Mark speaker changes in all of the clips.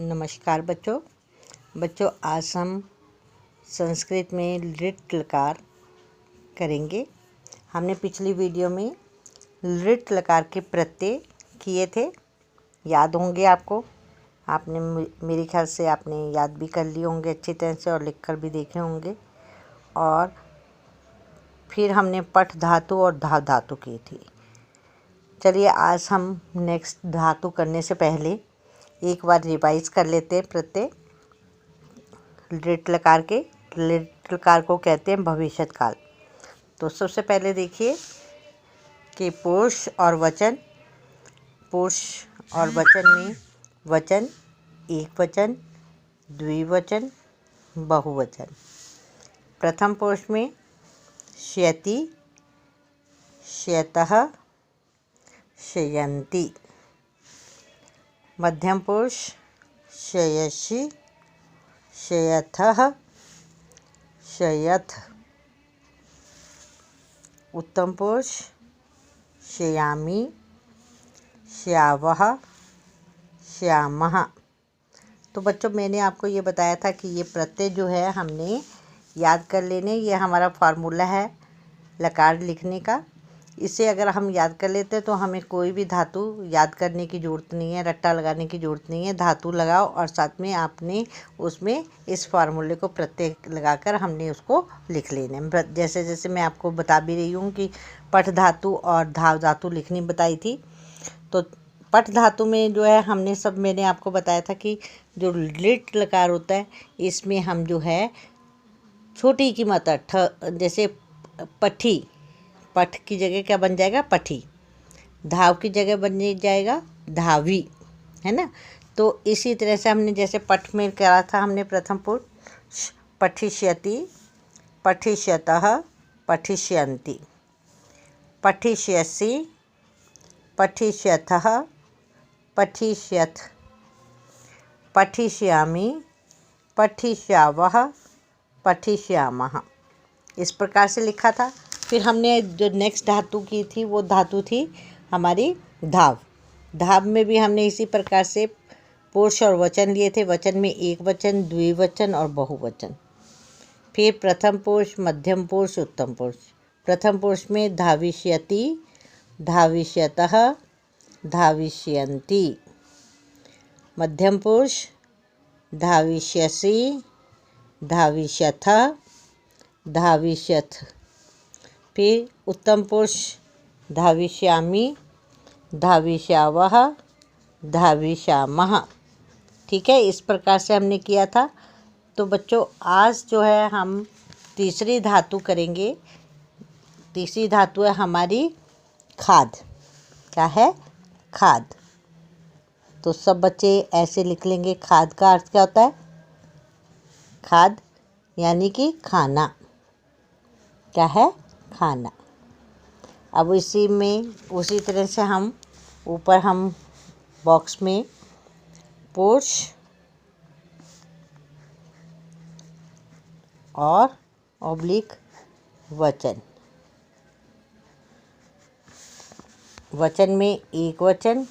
Speaker 1: नमस्कार बच्चों आज हम संस्कृत में लिट लकार करेंगे। हमने पिछली वीडियो में लिट लकार के प्रत्यय किए थे, याद होंगे आपको। आपने मेरे ख्याल से आपने याद भी कर लिए होंगे अच्छी तरह से और लिखकर भी देखे होंगे। और फिर हमने पठ धातु और धाव धातु की थी। चलिए आज हम नेक्स्ट धातु करने से पहले एक बार रिवाइज कर लेते हैं प्रत्यय लिट लकार के। लिट लकार को कहते हैं भविष्यत काल। तो सबसे पहले देखिए कि पुरुष और वचन में वचन एक वचन, द्विवचन, बहुवचन। प्रथम पुरुष में शयति, शयतः, शयन्ति। मध्यम पुरुष शयसि, शयथः, शयथ। उत्तम पुरुष शयामि, श्यावः, श्यामः। तो बच्चों मैंने आपको ये बताया था कि ये प्रत्यय जो है हमने याद कर लेने। ये हमारा फार्मूला है लकार लिखने का। इसे अगर हम याद कर लेते हैं तो हमें कोई भी धातु याद करने की ज़रूरत नहीं है, रट्टा लगाने की ज़रूरत नहीं है। धातु लगाओ और साथ में आपने उसमें इस फार्मूले को प्रत्यय लगाकर हमने उसको लिख लेना। जैसे जैसे मैं आपको बता भी रही हूँ कि पठ धातु और धाव धातु लिखनी बताई थी। तो पठ धातु में जो है हमने सब मैंने आपको बताया था कि जो लिट लकार होता है इसमें हम जो है छोटी की मात्रा ठ, जैसे पठी, पठ की जगह क्या बन जाएगा पठी, धाव की जगह बन जाएगा धावी, है ना। तो इसी तरह से हमने जैसे पठ में करा था हमने प्रथम पुरुष पठिष्यति, पठिष्यतः, पठिष्यन्ति। पठिष्यसि, पठिष्यथः, पठिष्यथ। पठिष्यामि, पठिष्यावः, पठिष्यामः। इस प्रकार से लिखा था। फिर हमने जो नेक्स्ट धातु की थी वो धातु थी हमारी धाव। धाव में भी हमने इसी प्रकार से पुरुष और वचन लिए थे। वचन में एक वचन, द्विवचन और बहुवचन। फिर प्रथम पुरुष, मध्यम पुरुष, उत्तम पुरुष। प्रथम पुरुष में धाविष्यति, धाविष्यतः, धाविष्यन्ति। मध्यम पुरुष धाविष्यसि, धाविष्यथः, धाविष्यथ। फिर उत्तम पुरुष धाविष्यामि, धाविष्यावः, धाविष्यामः। ठीक है, इस प्रकार से हमने किया था। तो बच्चों आज जो है हम तीसरी धातु करेंगे। तीसरी धातु है हमारी खाद। क्या है? खाद। तो सब बच्चे ऐसे लिख लेंगे। खाद का अर्थ क्या होता है? खाद यानी कि खाना। क्या है? खाना। अब इसी में उसी तरह से हम ऊपर हम बॉक्स में पुरुष और ऑब्लिक वचन। वचन में एक वचन,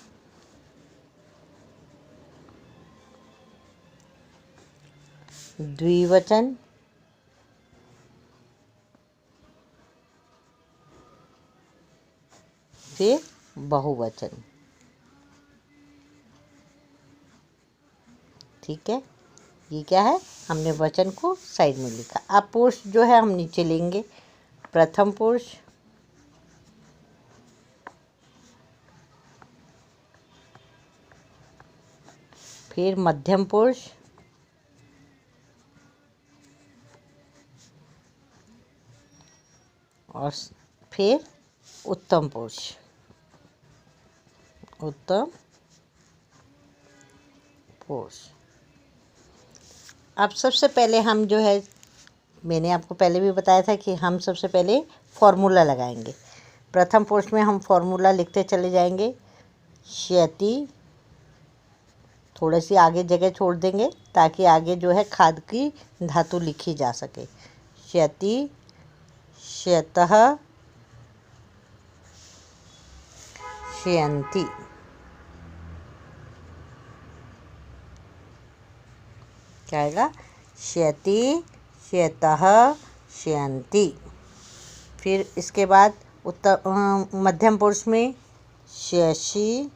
Speaker 1: द्विवचन, फिर बहुवचन। ठीक है, ये क्या है? हमने वचन को साइड में लिखा। अब पुरुष जो है हम नीचे लेंगे। प्रथम पुरुष, फिर मध्यम पुरुष, और फिर उत्तम पुरुष। उत्तम पुरुष। अब सबसे पहले हम जो है मैंने आपको पहले भी बताया था कि हम सबसे पहले फॉर्मूला लगाएंगे। प्रथम पुरुष में हम फॉर्मूला लिखते चले जाएंगे। शयति, थोड़ी सी आगे जगह छोड़ देंगे ताकि आगे जो है खाद की धातु लिखी जा सके। शयति, शयतः, शयन्ति। क्या आएगा? श्यति, श्यतः, श्यन्ति। फिर इसके बाद मध्यम पुरुष में श्यसि,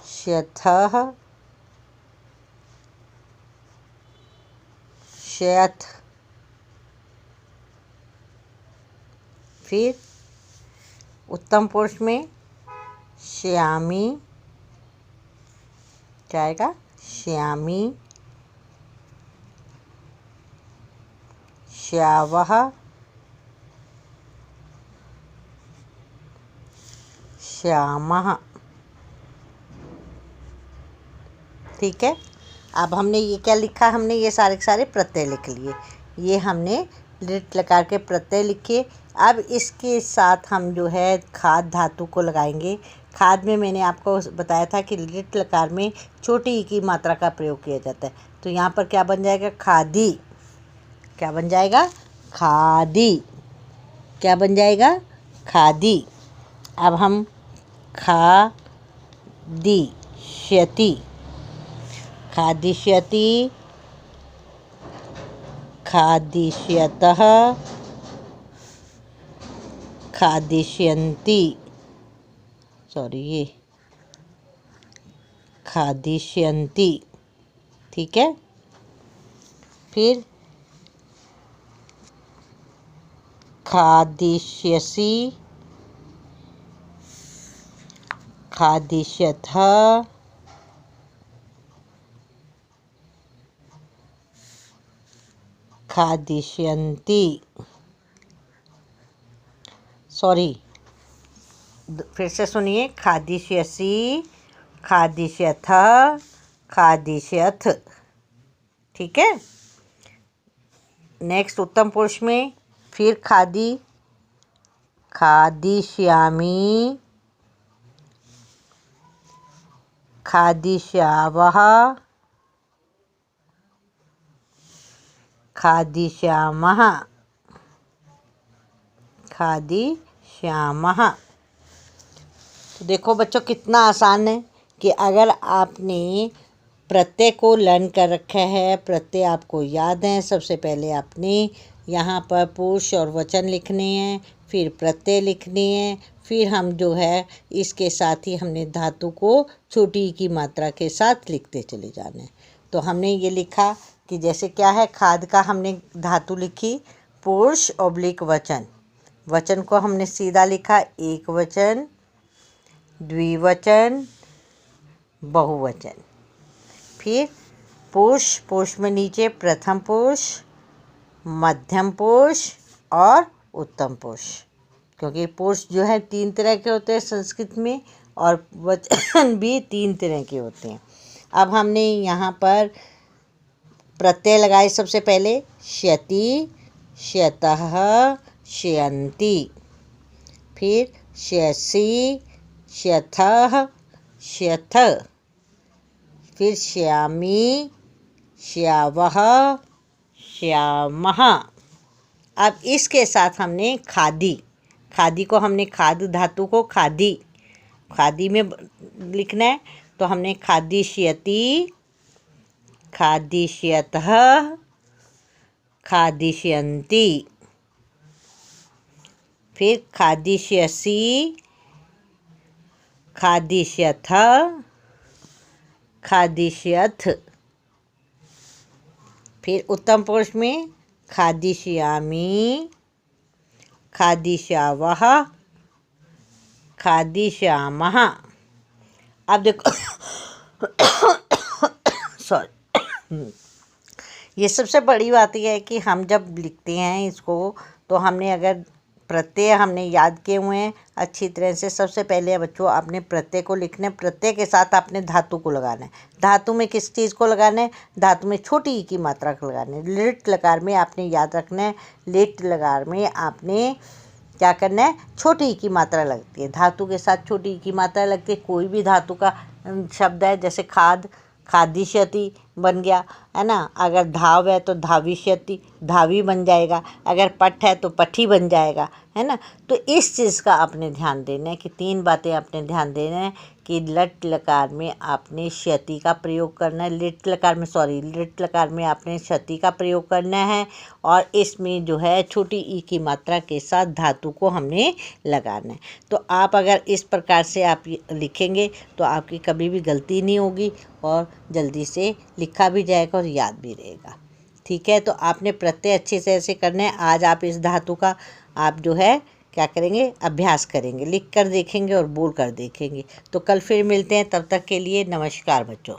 Speaker 1: श्यथः, श्यथ। फिर उत्तम पुरुष में श्यामी, क्या आएगा? श्यामी, श्यावः, श्यामः। ठीक है। अब हमने ये क्या लिखा? हमने ये सारे के सारे प्रत्यय लिख लिए। ये हमने लिट लकार के प्रत्यय लिखे। अब इसके साथ हम जो है खाद धातु को लगाएंगे। खाद में मैंने आपको बताया था कि लिट लकार में छोटी ई की मात्रा का प्रयोग किया जाता है। तो यहाँ पर क्या बन जाएगा? खादी। क्या बन जाएगा? खादी। क्या बन जाएगा? खादी। अब हम खादिष्यति, खादिष्यति, खादिष्यतः, खादिष्यन्ति, खादिष्यन्ति। ठीक है। फिर खादिष्यसि, खादिष्यथः, खादिष्यन्ति। फिर से सुनिए। खादिष्यसि, खादिष्यथः, खादिष्यथ। ठीक है। नेक्स्ट उत्तम पुरुष में फिर खादी, खादिष्यामि, खादिष्यावः, खादिष्यामः, खादिष्यामः। तो देखो बच्चों कितना आसान है कि अगर आपने प्रत्यय को लर्न कर रखा है, प्रत्यय आपको याद है, सबसे पहले आपने यहाँ पर पुरुष और वचन लिखने हैं, फिर प्रत्यय लिखने हैं, फिर हम जो है इसके साथ ही हमने धातु को छोटी ई की मात्रा के साथ लिखते चले जाना है। तो हमने ये लिखा कि जैसे क्या है, खाद का हमने धातु लिखी पुरुष ऑब्लिक वचन। वचन को हमने सीधा लिखा एक वचन, द्विवचन, बहुवचन। फिर पुरुष, पुरुष में नीचे प्रथम पुरुष, मध्यम पुरुष और उत्तम पुरुष, क्योंकि पुरुष जो है 3 तरह के होते हैं संस्कृत में और वचन भी 3 तरह के होते हैं। अब हमने यहाँ पर प्रत्यय लगाए। सबसे पहले श्यति, श्यतः, श्यन्ति। फिर श्यसि, श्यथः, श्यथ। फिर श्यामी, श्यावः, श्यामः। अब इसके साथ हमने खादी, खादी को हमने खाद धातु को खादी में लिखना है। तो हमने खादिष्यति, खादिष्यतः, खादिष्यन्ति। फिर खादिष्यसि, खादिष्यथः, खादिष्यथ। फिर उत्तम पुरुष में खादिष्यामि, खादिष्यावः, खादिष्यामः। अब देखो ये सबसे बड़ी बात यह है कि हम जब लिखते हैं इसको, तो हमने अगर प्रत्यय हमने याद किए हुए हैं अच्छी तरह से। सबसे पहले बच्चों आपने प्रत्यय को लिखना है, प्रत्यय के साथ आपने धातु को लगाना है। धातु में किस चीज़ को लगाना है? धातु में छोटी ई की मात्रा को लगाना है। लिट लकार में आपने याद रखना है, लिट लकार में आपने क्या करना है? छोटी ई की मात्रा लगती है, धातु के साथ छोटी ई की मात्रा लगती है। कोई भी धातु का शब्द है, जैसे खाद, खादिष्यति बन गया, है ना। अगर धाव है तो धाविष्यति, धावी बन जाएगा। अगर पठ है तो पठी बन जाएगा, है ना। तो इस चीज़ का आपने ध्यान देना है कि 3 बातें आपने ध्यान देना है कि लट लकार में आपने क्षति का प्रयोग करना है, लिट लकार में आपने क्षति का प्रयोग करना है, और इसमें जो है छोटी ई की मात्रा के साथ धातु को हमने लगाना है। तो आप अगर इस प्रकार से आप लिखेंगे तो आपकी कभी भी गलती नहीं होगी और जल्दी से लिखा भी जाएगा और याद भी रहेगा। ठीक है, तो आपने प्रत्यय अच्छे से ऐसे करने हैं। आज आप इस धातु का आप जो है क्या करेंगे, अभ्यास करेंगे, लिख कर देखेंगे और बोल कर देखेंगे। तो कल फिर मिलते हैं, तब तक के लिए नमस्कार बच्चों।